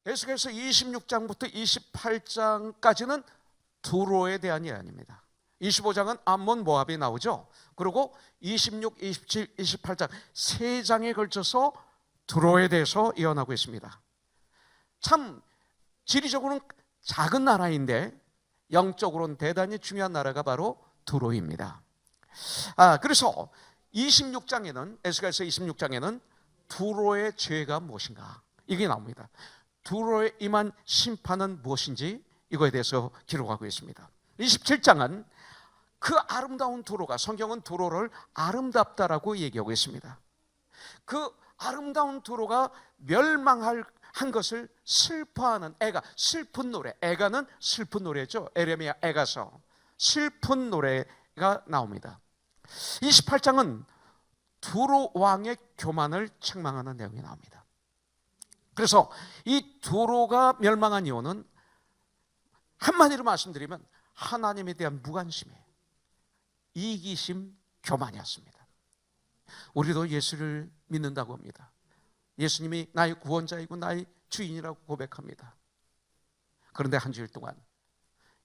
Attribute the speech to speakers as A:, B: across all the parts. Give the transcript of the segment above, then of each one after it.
A: 에스겔서 26장부터 28장까지는 두로에 대한 예언입니다. 25장은 암몬 모압이 나오죠. 그리고 26, 27, 28장 세 장에 걸쳐서 두로에 대해서 예언하고 있습니다. 참 지리적으로는 작은 나라인데 영적으로는 대단히 중요한 나라가 바로 두로입니다. 그래서 26장에는 에스겔서 26장에는 두로의 죄가 무엇인가 이게 나옵니다. 두로에 임한 심판은 무엇인지 이거에 대해서 기록하고 있습니다. 27장은 그 아름다운 두로가, 성경은 두로를 아름답다라고 얘기하고 있습니다. 그 아름다운 두로가 멸망할 한 것을 슬퍼하는 애가, 슬픈 노래, 애가는 슬픈 노래죠. 에레미야 애가서 슬픈 노래가 나옵니다. 28장은 두로 왕의 교만을 책망하는 내용이 나옵니다. 그래서 이 두로가 멸망한 이유는 한마디로 말씀드리면 하나님에 대한 무관심이에요. 이기심, 교만이었습니다. 우리도 예수를 믿는다고 합니다. 예수님이 나의 구원자이고 나의 주인이라고 고백합니다. 그런데 한 주일 동안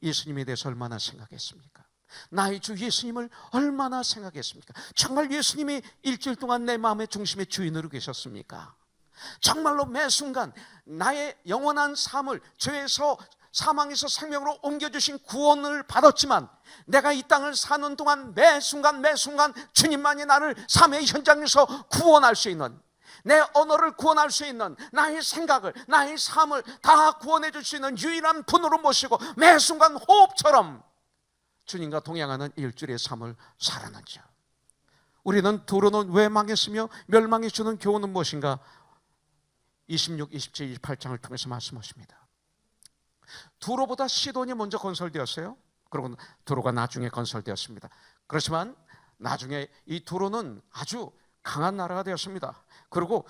A: 예수님에 대해서 얼마나 생각했습니까? 나의 주 예수님을 얼마나 생각했습니까? 정말 예수님이 일주일 동안 내 마음의 중심의 주인으로 계셨습니까? 정말로 매 순간 나의 영원한 삶을 죄에서 사망에서 생명으로 옮겨주신 구원을 받았지만 내가 이 땅을 사는 동안 매 순간 주님만이 나를 삶의 현장에서 구원할 수 있는, 내 언어를 구원할 수 있는, 나의 생각을, 나의 삶을 다 구원해 줄 수 있는 유일한 분으로 모시고 매 순간 호흡처럼 주님과 동행하는 일주일의 삶을 살아는지요. 우리는 두로는 왜 망했으며 멸망해 주는 교훈은 무엇인가? 26, 27, 28장을 통해서 말씀하십니다. 두로보다 시돈이 먼저 건설되었어요. 그리고 두로가 나중에 건설되었습니다. 그렇지만 나중에 이 두로는 아주 강한 나라가 되었습니다. 그리고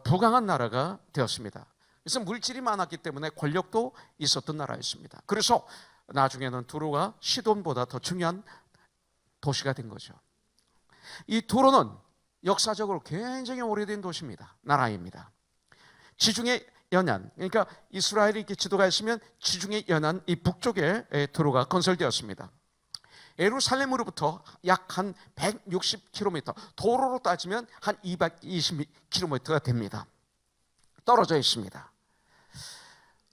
A: 부강한 나라가 되었습니다. 그래서 물질이 많았기 때문에 권력도 있었던 나라였습니다. 그래서 나중에는 두로가 시돈보다 더 중요한 도시가 된 거죠. 이 두로는 역사적으로 굉장히 오래된 도시입니다. 나라입니다. 지중해 연안, 그러니까 이스라엘이 이렇게 지도가 있으면 지중해 연안 이 북쪽에 두로가 건설되었습니다. 예루살렘으로부터 약 한 160km, 도로로 따지면 한 220km가 됩니다. 떨어져 있습니다.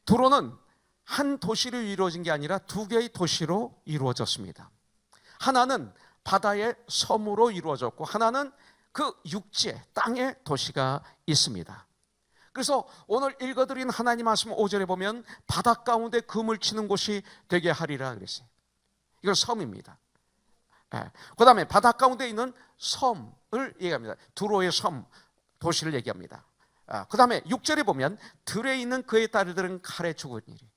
A: 두로는 한 도시로 이루어진 게 아니라 두 개의 도시로 이루어졌습니다. 하나는 바다의 섬으로 이루어졌고 하나는 그 육지에, 땅에 도시가 있습니다. 그래서 오늘 읽어드린 하나님 말씀 5절에 보면 바다 가운데 금을 치는 곳이 되게 하리라 그랬어요. 이건 섬입니다. 그 다음에 바다 가운데 있는 섬을 얘기합니다. 두로의 섬, 도시를 얘기합니다. 그 다음에 6절에 보면 들에 있는 그의 딸들은 칼에 죽으니리.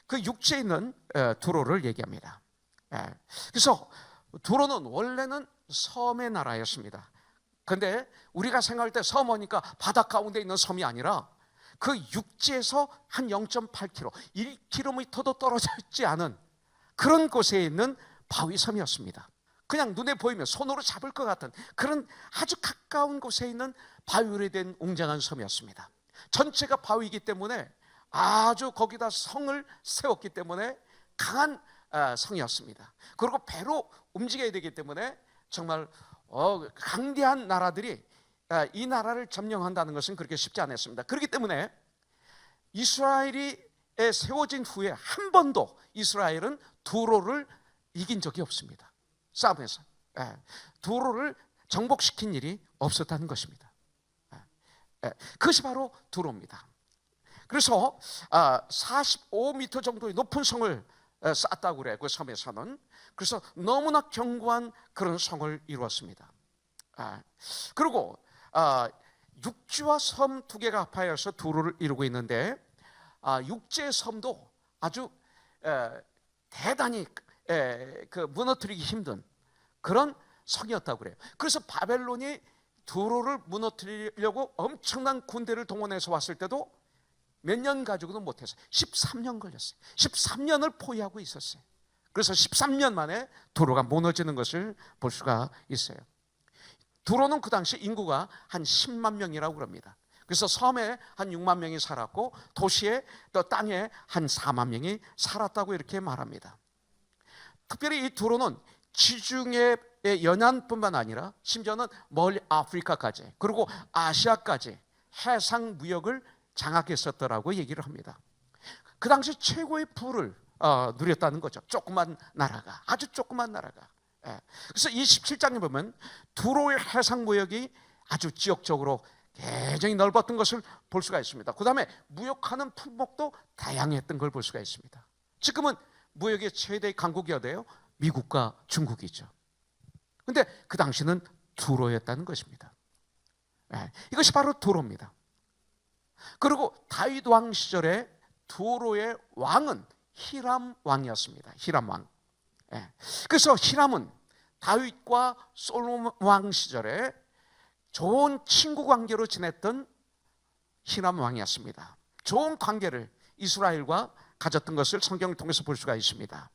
A: 그 육지에 있는 두로를 얘기합니다. 그래서 두로는 원래는 섬의 나라였습니다. 그런데 우리가 생각할 때 섬 하니까 바다 가운데 있는 섬이 아니라 그 육지에서 한 0.8km, 1km도 떨어져 있지 않은 그런 곳에 있는 바위섬이었습니다. 그냥 눈에 보이면 손으로 잡을 것 같은 그런 아주 가까운 곳에 있는 바위로 된 웅장한 섬이었습니다. 전체가 바위이기 때문에 아주 거기다 성을 세웠기 때문에 강한 성이었습니다. 그리고 배로 움직여야 되기 때문에 정말 강대한 나라들이 이 나라를 점령한다는 것은 그렇게 쉽지 않았습니다. 그렇기 때문에 이스라엘이 세워진 후에 한 번도 이스라엘은 두로를 이긴 적이 없습니다. 싸움에서 두로를 정복시킨 일이 없었다는 것입니다. 그것이 바로 두로입니다. 그래서 45m 정도의 높은 성을 쌓았다고 그래요. 그 섬에서는. 그래서 너무나 견고한 그런 성을 이루었습니다. 그리고 육지와 섬 두 개가 합하여서 두로를 이루고 있는데 육지의 섬도 아주 대단히 무너뜨리기 힘든 그런 성이었다고 그래요. 그래서 바벨론이 두로를 무너뜨리려고 엄청난 군대를 동원해서 왔을 때도 몇 년 가지고는 못했어요. 13년 걸렸어요. 13년을 포위하고 있었어요. 그래서 13년 만에 두로가 무너지는 것을 볼 수가 있어요. 두로는 그 당시 인구가 한 10만 명이라고 그럽니다. 그래서 섬에 한 6만 명이 살았고 도시에 또 땅에 한 4만 명이 살았다고 이렇게 말합니다. 특별히 이 두로는 지중해 연안뿐만 아니라 심지어는 멀리 아프리카까지 그리고 아시아까지 해상 무역을 장악했었더라고 얘기를 합니다. 그 당시 최고의 부를 누렸다는 거죠. 조그만 나라가, 아주 조그만 나라가. 그래서 27장에 보면 두로의 해상 무역이 아주 지역적으로 굉장히 넓었던 것을 볼 수가 있습니다. 그 다음에 무역하는 품목도 다양했던 걸 볼 수가 있습니다. 지금은 무역의 최대 강국이 어디예요? 미국과 중국이죠. 근데 그 당시는 두로였다는 것입니다. 이것이 바로 두로입니다. 그리고 다윗 왕 시절에 두로의 왕은 히람 왕이었습니다. 히람 왕. 그래서 히람은 다윗과 솔로몬 왕 시절에 좋은 친구 관계로 지냈던 히람 왕이었습니다. 좋은 관계를 이스라엘과 가졌던 것을 성경을 통해서 볼 수가 있습니다.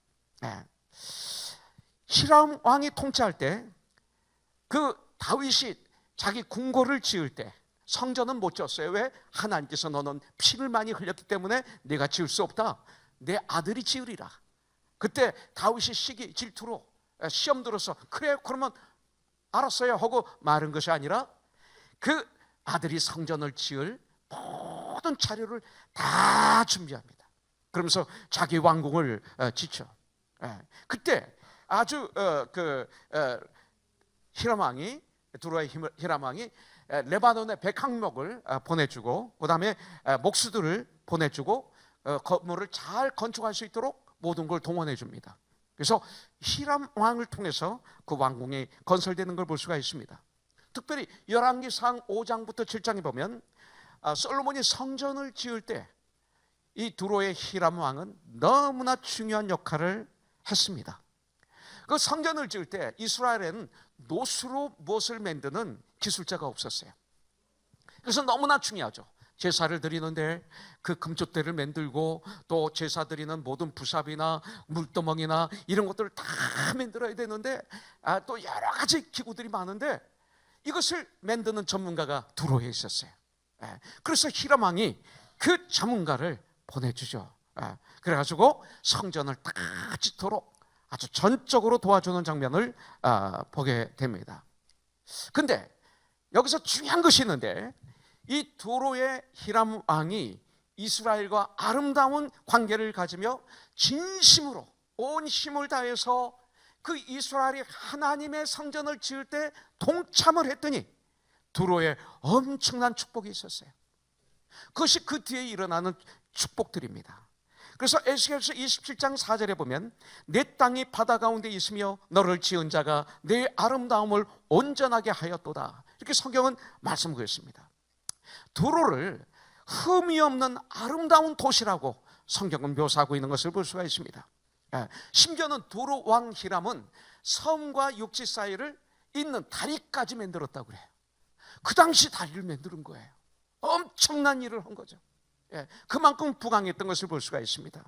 A: 히람 왕이 통치할 때 그 다윗이 자기 궁궐을 지을 때 성전은 못 지었어요. 왜? 하나님께서 너는 피를 많이 흘렸기 때문에 내가 지을 수 없다. 내 아들이 지으리라. 그때 다윗이 시기 질투로 시험 들어서 그래 그러면 알았어요 하고 말한 것이 아니라 그 아들이 성전을 지을 모든 자료를 다 준비합니다. 그러면서 자기 왕궁을 짓죠. 그때 아주 히람 왕이 두로의 히람 왕이 레바논에 백항목을 보내주고 그 다음에 목수들을 보내주고 건물을 잘 건축할 수 있도록 모든 걸 동원해 줍니다. 그래서 히람 왕을 통해서 그 왕궁이 건설되는 걸 볼 수가 있습니다. 특별히 열왕기상 5장부터 7장에 보면 솔로몬이 성전을 지을 때 이 두로의 히람 왕은 너무나 중요한 역할을 했습니다. 그 성전을 지을 때 이스라엘에는 노수로 무엇을 만드는 기술자가 없었어요. 그래서 너무나 중요하죠. 제사를 드리는데 그 금쪽대를 만들고 또 제사 드리는 모든 부삽이나 물두멍이나 이런 것들을 다 만들어야 되는데 또 여러 가지 기구들이 많은데 이것을 만드는 전문가가 두로에 있었어요. 그래서 히람 왕이 그 전문가를 보내주죠. 그래가지고 성전을 다 짓도록 아주 전적으로 도와주는 장면을 보게 됩니다. 근데 여기서 중요한 것이 있는데 이 두로의 히람 왕이 이스라엘과 아름다운 관계를 가지며 진심으로 온 힘을 다해서 그 이스라엘이 하나님의 성전을 지을 때 동참을 했더니 두로에 엄청난 축복이 있었어요. 그것이 그 뒤에 일어나는 축복들입니다. 그래서 에스겔서 27장 4절에 보면 내 땅이 바다 가운데 있으며 너를 지은 자가 내 아름다움을 온전하게 하였도다. 이렇게 성경은 말씀하고 있습니다. 두로를 흠이 없는 아름다운 도시라고 성경은 묘사하고 있는 것을 볼 수가 있습니다. 심지어는 두로 왕 히람은 섬과 육지 사이를 잇는 다리까지 만들었다고 그래요. 그 당시 다리를 만드는 거예요. 엄청난 일을 한 거죠. 그만큼 부강했던 것을 볼 수가 있습니다.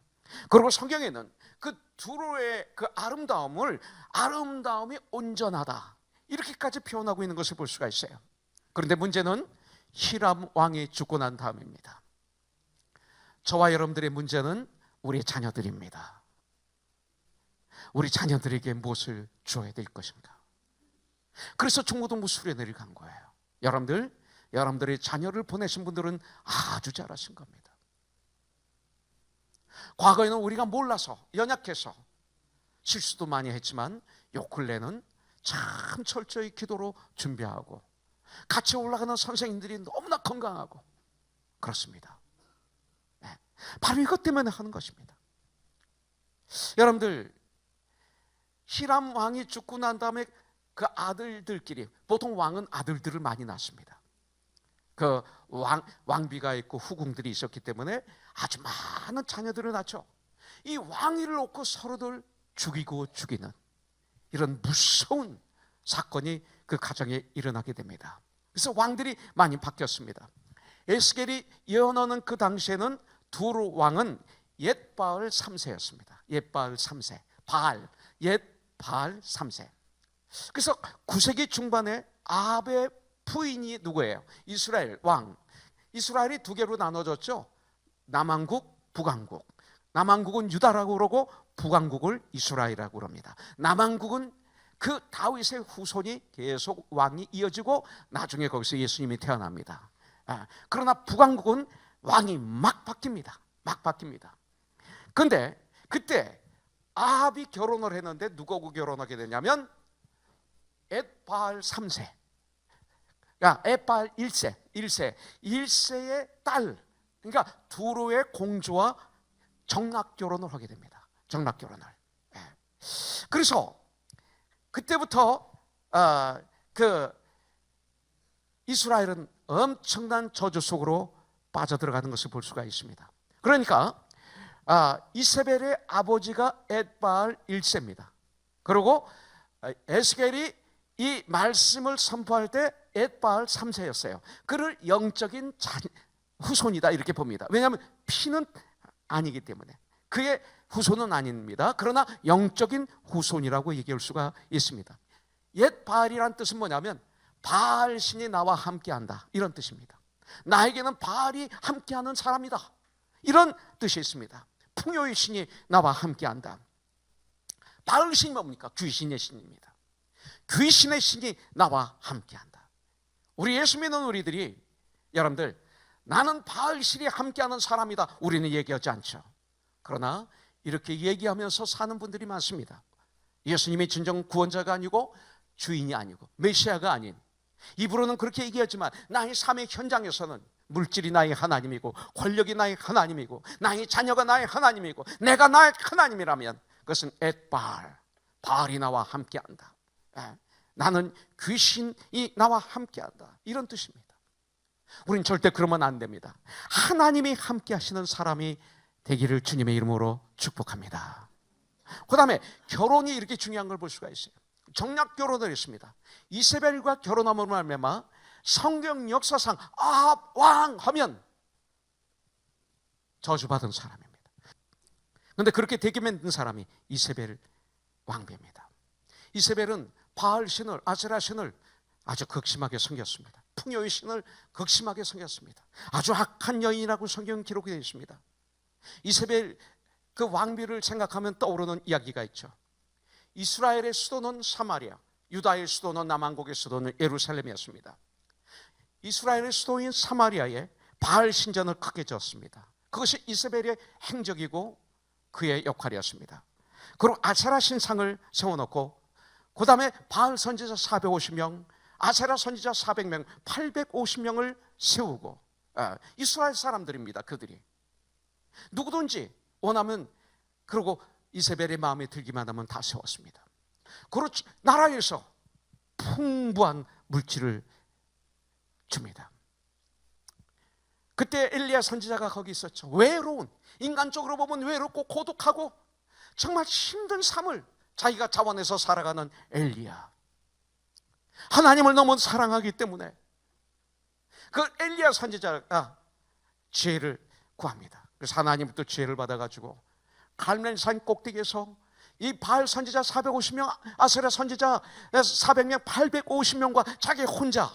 A: 그리고 성경에는 그 두로의 그 아름다움이 온전하다 이렇게까지 표현하고 있는 것을 볼 수가 있어요. 그런데 문제는 히람 왕이 죽고 난 다음입니다. 저와 여러분들의 문제는 우리 자녀들입니다. 우리 자녀들에게 무엇을 줘야 될 것인가? 그래서 중고등부 수련회를 간 거예요. 여러분들의 자녀를 보내신 분들은 아주 잘하신 겁니다. 과거에는 우리가 몰라서 연약해서 실수도 많이 했지만 요 근래는 참 철저히 기도로 준비하고 같이 올라가는 선생님들이 너무나 건강하고 그렇습니다. 바로 이것 때문에 하는 것입니다. 여러분들 히람 왕이 죽고 난 다음에 그 아들들끼리 보통 왕은 아들들을 많이 낳습니다. 그 왕비가 있고 후궁들이 있었기 때문에 아주 많은 자녀들을 낳죠. 이 왕위를 놓고 서로들 죽이고 죽이는 이런 무서운 사건이 그 가정에 일어나게 됩니다. 그래서 왕들이 많이 바뀌었습니다. 에스겔이 예언하는 그 당시에는 두로 왕은 옛바알 3세였습니다. 옛바알 3세, 옛바알 3세. 그래서 9세기 중반에 아합의 부인이 누구예요? 이스라엘 왕 이스라엘이 두 개로 나눠졌죠. 남왕국, 북왕국. 남왕국은 유다라고 그러고 북왕국을 이스라엘이라고 그럽니다. 남왕국은 그 다윗의 후손이 계속 왕이 이어지고 나중에 거기서 예수님이 태어납니다. 그러나 북왕국은 왕이 막 바뀝니다. 막 바뀝니다. 그런데 그때 아합이 결혼을 했는데 누구하고 결혼하게 되냐면 엣바알 3세, 엣바알 1세의 딸, 그러니까 두로의 공주와 정락 결혼을 하게 됩니다. 정락 결혼을. 그래서 그때부터 이스라엘은 엄청난 저주 속으로 빠져들어가는 것을 볼 수가 있습니다. 그러니까 이세벨의 아버지가 엣바알 1세입니다. 그리고 에스겔이 이 말씀을 선포할 때 엣바알 3세였어요. 그를 영적인 후손이다 이렇게 봅니다. 왜냐하면 피는 아니기 때문에 그의 후손은 아닙니다. 그러나 영적인 후손이라고 얘기할 수가 있습니다. 엣바알이란 뜻은 뭐냐면 바알 신이 나와 함께한다 이런 뜻입니다. 나에게는 바알이 함께하는 사람이다 이런 뜻이 있습니다. 풍요의 신이 나와 함께한다. 바알 신이 뭡니까? 귀신의 신입니다. 귀신의 신이 나와 함께한다. 우리 예수 믿는 우리들이 여러분들 나는 바알 신이 함께하는 사람이다 우리는 얘기하지 않죠. 그러나 이렇게 얘기하면서 사는 분들이 많습니다. 예수님이 진정 구원자가 아니고 주인이 아니고 메시아가 아닌, 입으로는 그렇게 얘기하지만 나의 삶의 현장에서는 물질이 나의 하나님이고 권력이 나의 하나님이고 나의 자녀가 나의 하나님이고 내가 나의 하나님이라면 그것은 엣바알, 바알이 나와 함께한다. 나는 귀신이 나와 함께한다 이런 뜻입니다. 우린 절대 그러면 안 됩니다. 하나님이 함께 하시는 사람이 되기를 주님의 이름으로 축복합니다. 그 다음에 결혼이 이렇게 중요한 걸 볼 수가 있어요. 정략 결혼을 했습니다. 이세벨과 결혼함으로 말미암아 성경 역사상 아합 왕 하면 저주받은 사람입니다. 그런데 그렇게 되게 만든 사람이 이세벨 왕비입니다. 이세벨은 바알 신을, 아세라 신을 아주 극심하게 섬겼습니다. 풍요의 신을 극심하게 섬겼습니다. 아주 악한 여인이라고 성경 기록이 되어 있습니다. 이세벨 그 왕비를 생각하면 떠오르는 이야기가 있죠. 이스라엘의 수도는 사마리아, 유다의 수도는 남왕국의 수도는 예루살렘이었습니다. 이스라엘의 수도인 사마리아에 바알 신전을 크게 지었습니다. 그것이 이세벨의 행적이고 그의 역할이었습니다. 그리고 아세라 신상을 세워놓고 그 다음에 바알 선지자 450명, 아세라 선지자 400명, 850명을 세우고, 이스라엘 사람들입니다. 그들이 누구든지 원하면, 그리고 이세벨의 마음에 들기만 하면 다 세웠습니다. 그리고 나라에서 풍부한 물질을 줍니다. 그때 엘리야 선지자가 거기 있었죠. 외로운, 인간적으로 보면 외롭고 고독하고 정말 힘든 삶을 자기가 자원해서 살아가는 엘리야, 하나님을 너무 사랑하기 때문에 그 엘리야 선지자가 지혜를 구합니다. 그래서 하나님부터 지혜를 받아가지고 갈멜산 꼭대기에서 이 바알 선지자 450명, 아세라 선지자 400명, 850명과 자기 혼자,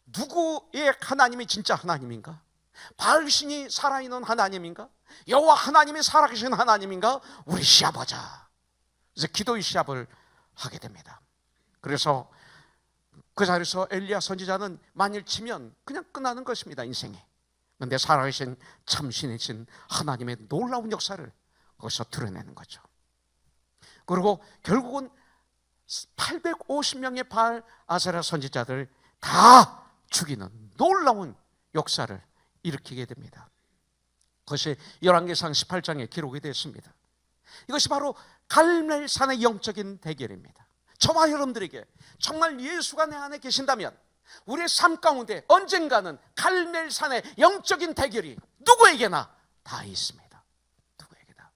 A: 누구의 하나님이 진짜 하나님인가? 바알 신이 살아있는 하나님인가? 여호와 하나님이 살아계신 하나님인가? 우리 시합하자. 그래서 기도의 시합을 하게 됩니다. 그래서 그 자리에서 엘리야 선지자는 만일 치면 그냥 끝나는 것입니다, 인생이. 그런데 살아계신 참신이신 하나님의 놀라운 역사를 거기서 드러내는 거죠. 그리고 결국은 850명의 바알 아세라 선지자들 다 죽이는 놀라운 역사를 일으키게 됩니다. 그것이 열왕기상 18장에 기록이 됐습니다. 이것이 바로 갈멜산의 영적인 대결입니다. 저와 여러분들에게 정말 예수가 내 안에 계신다면 우리의 삶 가운데 언젠가는 갈멜산의 영적인 대결이 누구에게나 다 있습니다. 누구에게나.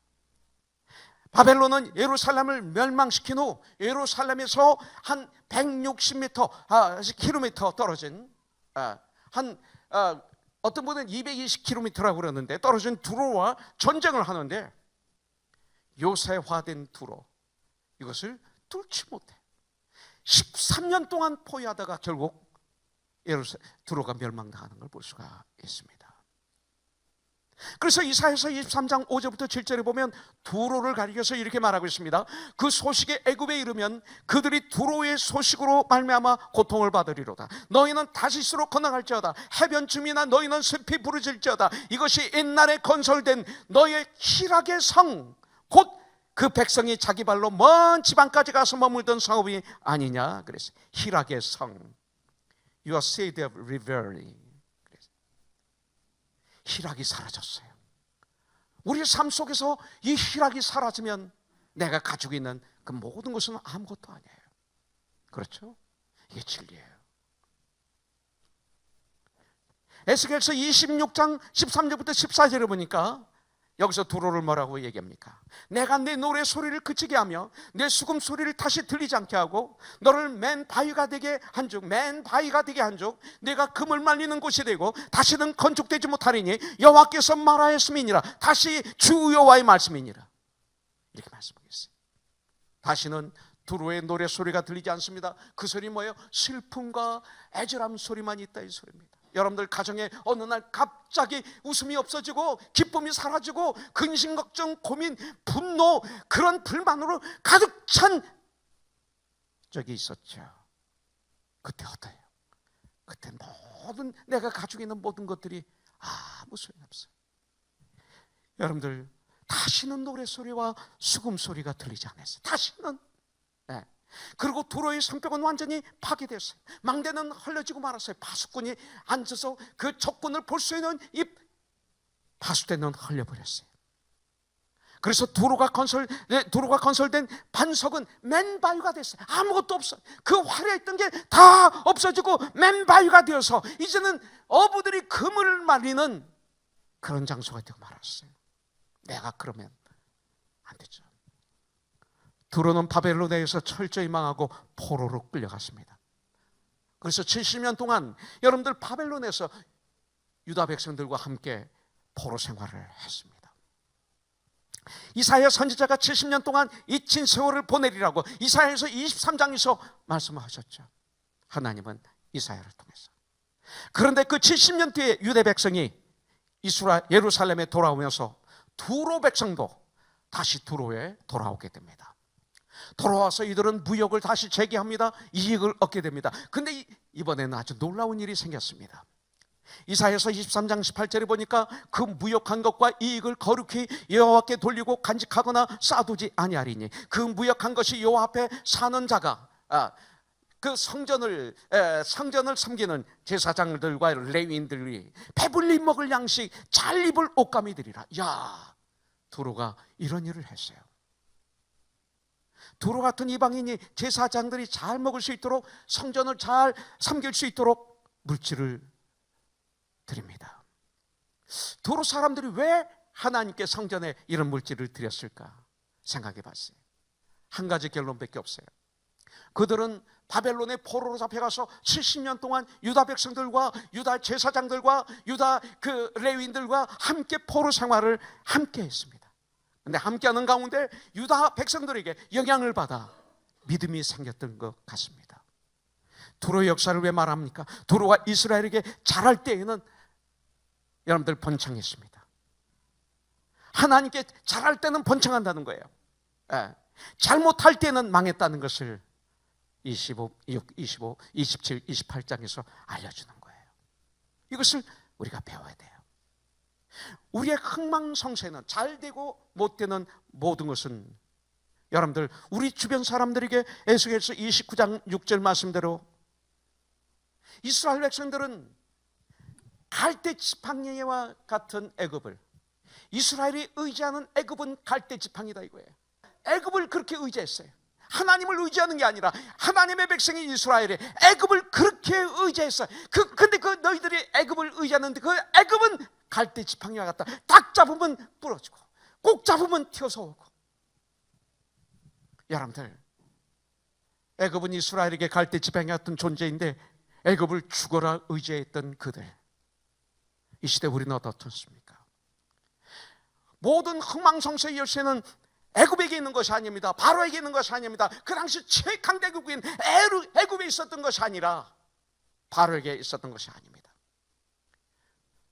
A: 바벨론은 예루살렘을 멸망시킨 후 예루살렘에서 한 160m, 킬로미터 떨어진 어떤 분은 220km라고 그러는데 떨어진 두로와 전쟁을 하는데 요새화된 두로, 이것을 뚫지 못해 13년 동안 포위하다가 결국 두로가 멸망당하는 걸 볼 수가 있습니다. 그래서 이사야서 23장 5절부터 7절에 보면 두로를 가리켜서 이렇게 말하고 있습니다. 그 소식이 애굽에 이르면 그들이 두로의 소식으로 말미암아 고통을 받으리로다. 너희는 다시스로 건너갈지어다. 해변쯤이나 너희는 숲이 부르질지어다. 이것이 옛날에 건설된 너희의 희락의 성, 곧 그 백성이 자기 발로 먼 지방까지 가서 머물던 성읍이 아니냐. 그래서 희락의 성, Your city of revelry. 희락이 사라졌어요. 우리의 삶 속에서 이 희락이 사라지면 내가 가지고 있는 그 모든 것은 아무것도 아니에요. 그렇죠? 이게 진리예요. 에스겔서 26장 13절부터 14절에 보니까 여기서 두로를 뭐라고 얘기합니까? 내가 내 노래 소리를 그치게 하며 내 수금 소리를 다시 들리지 않게 하고 너를 맨 바위가 되게 한즉 맨 바위가 되게 한즉 내가 금을 말리는 곳이 되고 다시는 건축되지 못하리니 여호와께서 말하였음이니라. 다시 주 여호와의 말씀이니라. 이렇게 말씀하겠어요. 다시는 두로의 노래 소리가 들리지 않습니다. 그 소리 뭐예요? 슬픔과 애절함 소리만 있다, 이 소리입니다. 여러분들 가정에 어느 날 갑자기 웃음이 없어지고 기쁨이 사라지고 근심, 걱정, 고민, 분노, 그런 불만으로 가득 찬 적이 있었죠. 그때 어때요? 그때 모든 내가 가지고 있는 모든 것들이 아무 소용이 없어요. 여러분들 다시는 노래소리와 수금소리가 들리지 않았어요. 다시는. 네. 그리고 두로의 성벽은 완전히 파괴됐어요. 망대는 헐려지고 말았어요. 파수꾼이 앉아서 그 적군을 볼 수 있는 이 파수대는 헐려버렸어요. 그래서 두로가 건설된 반석은 맨바위가 됐어요. 아무것도 없어요. 그 화려했던 게 다 없어지고 맨바위가 되어서 이제는 어부들이 그물을 말리는 그런 장소가 되고 말았어요. 내가 그러면 안 되죠. 두로는 바벨론에서 철저히 망하고 포로로 끌려갔습니다. 그래서 70년 동안 여러분들 바벨론에서 유다 백성들과 함께 포로 생활을 했습니다. 이사야 선지자가 70년 동안 잊힌 세월을 보내리라고 이사야에서 23장에서 말씀하셨죠. 하나님은 이사야를 통해서. 그런데 그 70년 뒤에 유대 백성이 예루살렘에 돌아오면서 두로 백성도 다시 두로에 돌아오게 됩니다. 돌아와서 이들은 무역을 다시 재개합니다. 이익을 얻게 됩니다. 근데 이번에는 아주 놀라운 일이 생겼습니다. 이사야서 23장 18절에 보니까 그 무역한 것과 이익을 거룩히 여호와께 돌리고 간직하거나 쌓아두지 아니하리니 그 무역한 것이 여호와 앞에 사는 자가 그 성전을 섬기는 제사장들과 레위인들이 배불리 먹을 양식, 잘 입을 옷감이 되리라. 야, 두로가 이런 일을 했어요. 두로 같은 이방인이 제사장들이 잘 먹을 수 있도록 성전을 잘 섬길 수 있도록 물질을 드립니다. 두로 사람들이 왜 하나님께 성전에 이런 물질을 드렸을까 생각해 봤어요. 한 가지 결론밖에 없어요. 그들은 바벨론의 포로로 잡혀가서 70년 동안 유다 백성들과 유다 제사장들과 유다 그 레위인들과 함께 포로 생활을 함께 했습니다. 근데 함께하는 가운데 유다 백성들에게 영향을 받아 믿음이 생겼던 것 같습니다. 두로의 역사를 왜 말합니까? 두로가 이스라엘에게 잘할 때에는 여러분들 번창했습니다. 하나님께 잘할 때는 번창한다는 거예요. 잘못할 때는 망했다는 것을 27, 28장에서 알려주는 거예요. 이것을 우리가 배워야 돼요. 우리의 흥망성쇠는 잘 되고 못 되는 모든 것은 여러분들 우리 주변 사람들에게 에스겔서 29장 6절 말씀대로 이스라엘 백성들은 갈대 지팡이와 같은 애굽을, 이스라엘이 의지하는 애굽은 갈대 지팡이다 이거예요. 애굽을 그렇게 의지했어요. 하나님을 의지하는 게 아니라 하나님의 백성인 이스라엘이 애굽을 그렇게 의지했어요. 근데 그 너희들이 애굽을 의지하는데 그 애굽은 갈대 지팡이와 같다. 딱 잡으면 부러지고 꼭 잡으면 튀어서 오고. 여러분들, 애굽은 이스라엘에게 갈대 지팡이 같은 존재인데 애굽을 죽어라 의지했던 그들, 이 시대 우리는 어떻습니까? 모든 흥망성쇠의 열쇠는 애굽에게 있는 것이 아닙니다. 바로에게 있는 것이 아닙니다. 그 당시 최강대국인 애굽에 있었던 것이 아니라 바로에게 있었던 것이 아닙니다.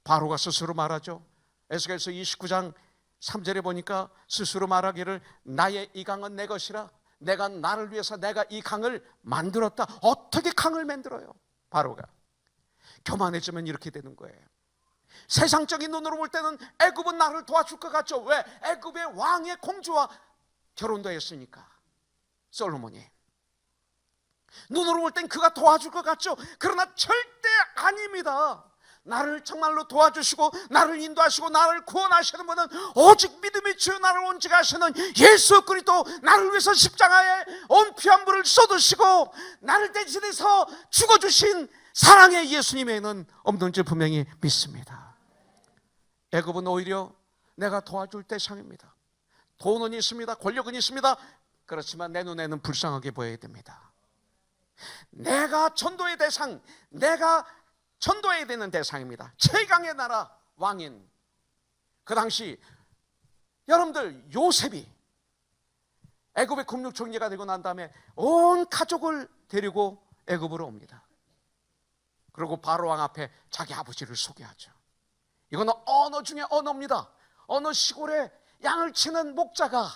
A: 바로가 스스로 말하죠. 에스겔서 29장 3절에 보니까 스스로 말하기를 나의 이 강은 내 것이라, 내가 나를 위해서 내가 이 강을 만들었다. 어떻게 강을 만들어요? 바로가 교만해지면 이렇게 되는 거예요. 세상적인 눈으로 볼 때는 애굽은 나를 도와줄 것 같죠. 왜? 애굽의 왕의 공주와 결혼도 했으니까. 솔로몬이 눈으로 볼 땐 그가 도와줄 것 같죠. 그러나 절대 아닙니다. 나를 정말로 도와주시고 나를 인도하시고 나를 구원하시는 분은 오직 믿음의 주여 나를 온전케 하시는 예수 그리스도, 나를 위해서 십자가에 온 피 한 부를 쏟으시고 나를 대신해서 죽어주신 사랑의 예수님에는 없는 줄 분명히 믿습니다. 애굽은 오히려 내가 도와줄 대상입니다. 돈은 있습니다. 권력은 있습니다. 그렇지만 내 눈에는 불쌍하게 보여야 됩니다. 내가 전도의 대상, 내가 전도해야 되는 대상입니다. 최강의 나라 왕인 그 당시 여러분들 요셉이 애굽의 국무총리가 되고 난 다음에 온 가족을 데리고 애굽으로 옵니다. 그리고 바로 왕 앞에 자기 아버지를 소개하죠. 이건 언어 중에 언어입니다. 어느 시골에 양을 치는 목자가,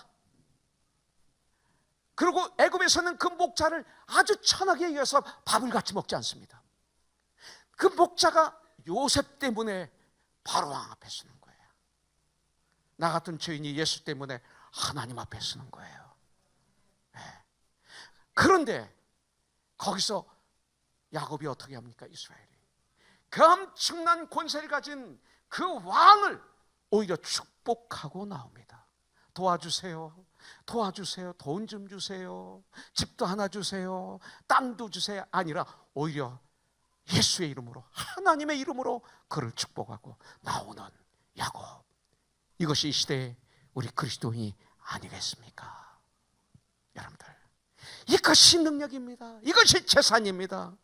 A: 그리고 애굽에서는 그 목자를 아주 천하게 여겨서 밥을 같이 먹지 않습니다. 그 목자가 요셉 때문에 바로 왕 앞에 서는 거예요. 나 같은 죄인이 예수 때문에 하나님 앞에 서는 거예요. 네. 그런데 거기서 야곱이 어떻게 합니까? 이스라엘이 그 엄청난 권세를 가진 그 왕을 오히려 축복하고 나옵니다. 도와주세요, 도와주세요, 돈 좀 주세요, 집도 하나 주세요, 땅도 주세요 아니라 오히려 예수의 이름으로, 하나님의 이름으로 그를 축복하고 나오는 야곱. 이것이 이 시대의 우리 그리스도인이 아니겠습니까? 여러분들, 이것이 능력입니다. 이것이 재산입니다.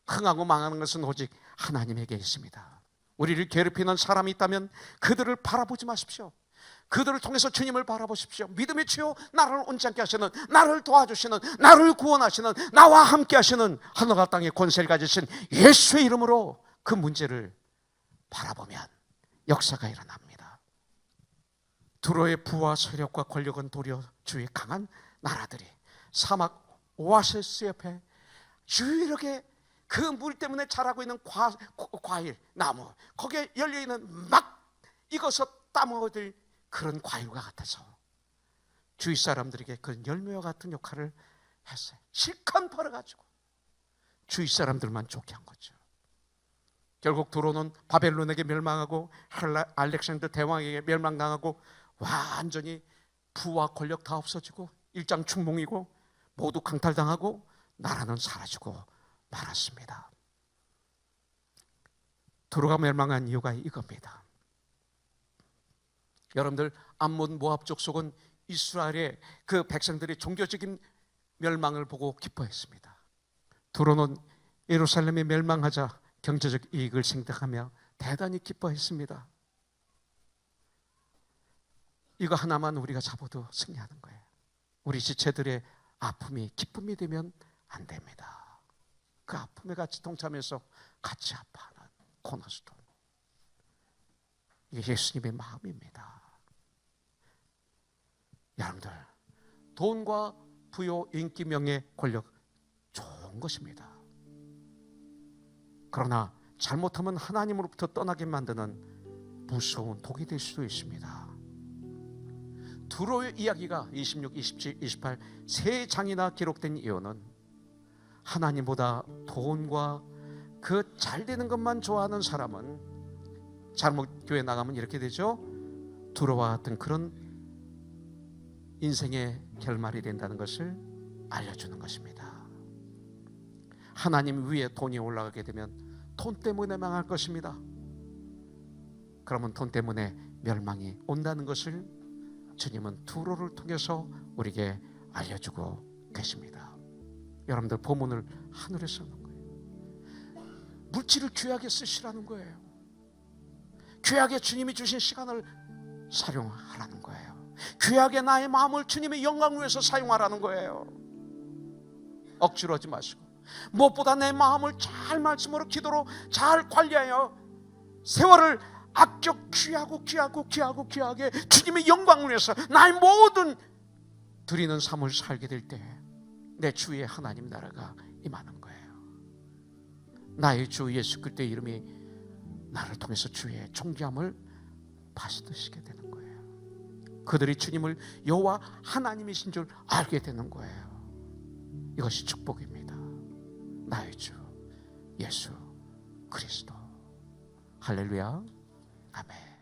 A: 흥하고 망하는 것은 오직 하나님에게 있습니다. 우리를 괴롭히는 사람이 있다면 그들을 바라보지 마십시오. 그들을 통해서 주님을 바라보십시오. 믿음의 주여 나를 온전케 하시는, 나를 도와주시는, 나를 구원하시는, 나와 함께 하시는 하늘과 땅의 권세를 가지신 예수의 이름으로 그 문제를 바라보면 역사가 일어납니다. 두로의 부와 세력과 권력은 도리어 주의 강한 나라들이 사막 오아시스 옆에 유일하게 그 물 때문에 자라고 있는 과일, 나무, 거기에 열려있는 막 익어서 따먹어들 그런 과일과 같아서 주위 사람들에게 그 열매와 같은 역할을 했어요. 실컷 벌어가지고 주위 사람들만 좋게 한 거죠. 결국 두로는 바벨론에게 멸망하고 알렉산더 대왕에게 멸망당하고 완전히 부와 권력 다 없어지고 일장춘몽이고 모두 강탈당하고 나라는 사라지고 말았습니다. 두로가 멸망한 이유가 이겁니다. 여러분들, 암몬 모압 족속은 이스라엘의 그 백성들의 종교적인 멸망을 보고 기뻐했습니다. 두로는 예루살렘이 멸망하자 경제적 이익을 생각하며 대단히 기뻐했습니다. 이거 하나만 우리가 잡아도 승리하는 거예요. 우리 지체들의 아픔이 기쁨이 되면 안 됩니다. 그 아픔에 같이 동참해서 같이 아파하는 코너스톤, 이게 예수님의 마음입니다. 여러분들, 돈과 부요, 인기, 명예, 권력 좋은 것입니다. 그러나 잘못하면 하나님으로부터 떠나게 만드는 무서운 독이 될 수도 있습니다. 두로의 이야기가 26, 27, 28 세 장이나 기록된 이유는 하나님보다 돈과 그 잘되는 것만 좋아하는 사람은 잘못 교회 나가면 이렇게 되죠. 두로와 같은 그런 인생의 결말이 된다는 것을 알려주는 것입니다. 하나님 위에 돈이 올라가게 되면 돈 때문에 망할 것입니다. 그러면 돈 때문에 멸망이 온다는 것을 주님은 두로를 통해서 우리에게 알려주고 계십니다. 여러분들, 본문을 하늘에 쓰는 거예요. 물질을 귀하게 쓰시라는 거예요. 귀하게 주님이 주신 시간을 사용하라는 거예요. 귀하게 나의 마음을 주님의 영광을 위해서 사용하라는 거예요. 억지로 하지 마시고 무엇보다 내 마음을 잘 말씀으로 기도로 잘 관리하여 세월을 아껴 귀하게 주님의 영광을 위해서 나의 모든 드리는 삶을 살게 될 때 내 주의 하나님 나라가 임하는 거예요. 나의 주 예수 그리스도의 이름이 나를 통해서 주의 존귀함을 받으시게 되는 거예요. 그들이 주님을 여호와 하나님이신 줄 알게 되는 거예요. 이것이 축복입니다. 나의 주 예수 그리스도. 할렐루야. 아멘.